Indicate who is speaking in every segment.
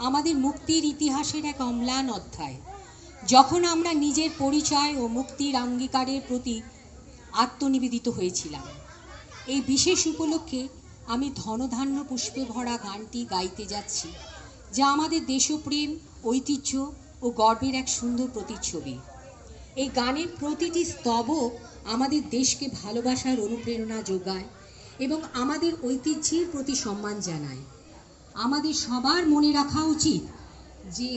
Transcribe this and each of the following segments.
Speaker 1: আমাদের মুক্তির ইতিহাসের এক অম্লান অধ্যায়। যখন আমরা নিজের পরিচয় ও মুক্তির অঙ্গীকারের প্রতি আত্মনিবেদিত হয়েছিলাম, এই বিশেষ উপলক্ষে আমি ধনধান্য পুষ্পে ভরা গানটি গাইতে যাচ্ছি, যা আমাদের দেশপ্রেম, ঐতিহ্য ও গর্বের এক সুন্দর প্রতিচ্ছবি। এই গানের প্রতিটি স্তবক আমাদের দেশকে ভালোবাসার অনুপ্রেরণা যোগায় এবং আমাদের ঐতিহ্যের প্রতি সম্মান জানায়। আমাদের সবার মনে রাখা উচিত যে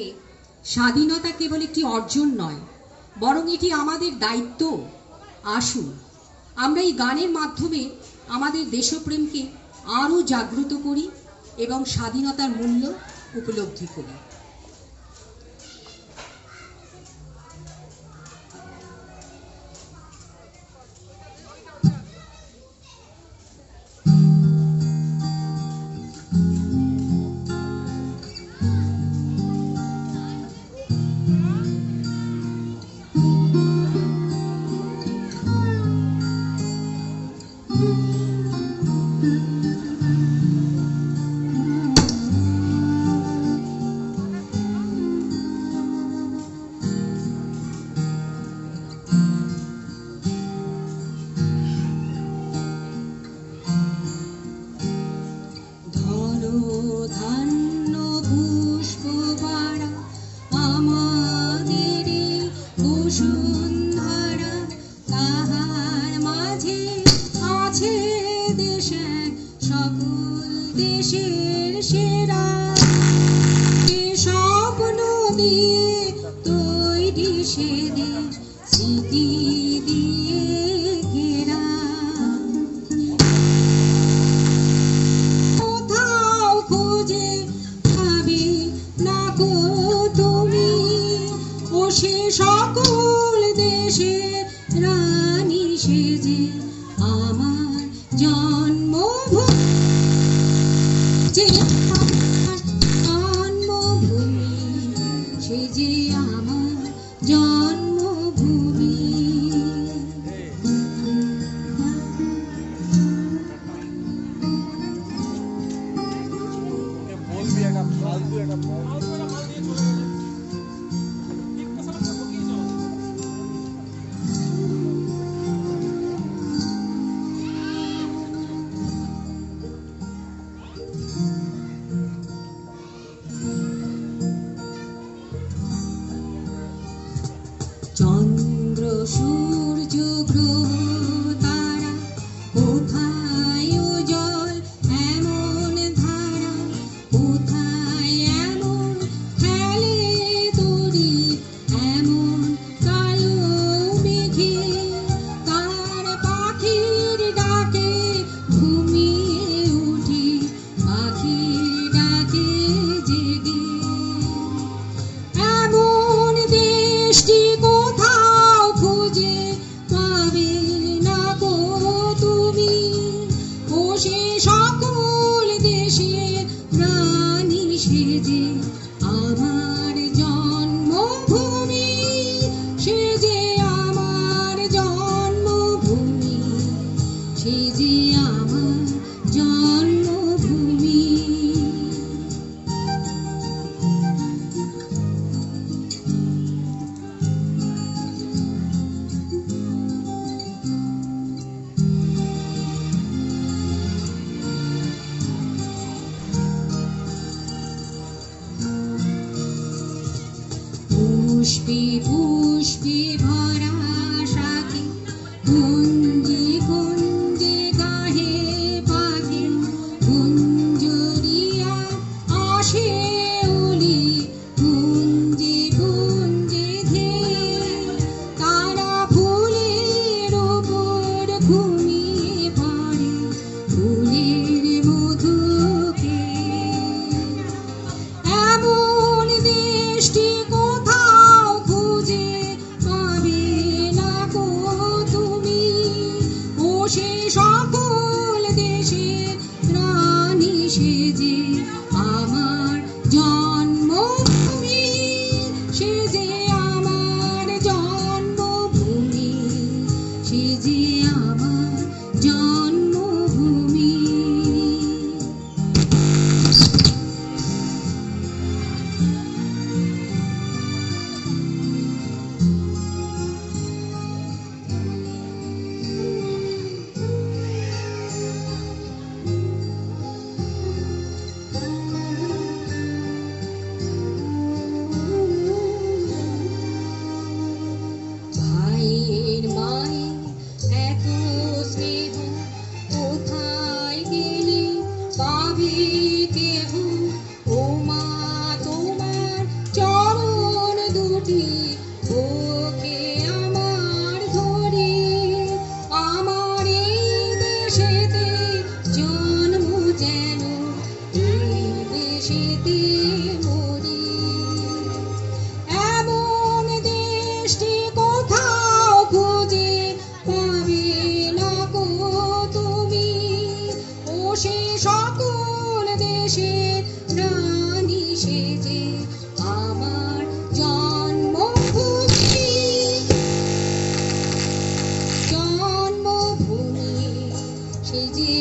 Speaker 1: স্বাধীনতা কেবল একটি অর্জন নয়, বরং এটি আমাদের দায়িত্ব। আসুন আমরা এই গানের মাধ্যমে আমাদের দেশপ্রেমকে আরও জাগ্রত করি এবং স্বাধীনতার মূল্য উপলব্ধি করি। দেশের সেরা স্বপ্ন দিয়ে তৈরি সেদের স্মৃতি দিয়ে ঘেরা, কোথাও খুঁজে পাবে না গো তুমি ও সে সকল দেশের রানী সেজে আমার জন্মভূমি, সে যে আমার জন্মভূমি। চন্দ্র সূর্য গ্রহ তারা কোথায় উজ্জ্বল এমন ধারা, কোথায় এমন খেলে তরি এমন কালো মেঘে, তার পাখির ডাকে ঘুমিয়ে উঠি পাখির ডাকে জেগে, এমন দেশটি সকল দেশের রানী সেজে আমার জন্মভূমি, সেজে আমার জন্মভূমি, সেজে আমার জন্মভূমি। পুষ্পে পুষ্পে ভরা সাথে কুঞ্জে কুঞ্জে গাহে পাখি, কুঞ্জরিয়া আসে ওলি কুঞ্জে কুঞ্জে ধেয়ে, তারা ফুলের ওপর ঘুমিয়ে পড়ে ফুলের মধুকে, এমন দেশটি কোথাও খুঁজে পাবে মরি। এমন দেশটি কোথাও খুঁজে পাবে না গো তুমি, ও সে সকল দেশের রানী সেজে আমার জন্মভূমি, জন্মভূমি সেজে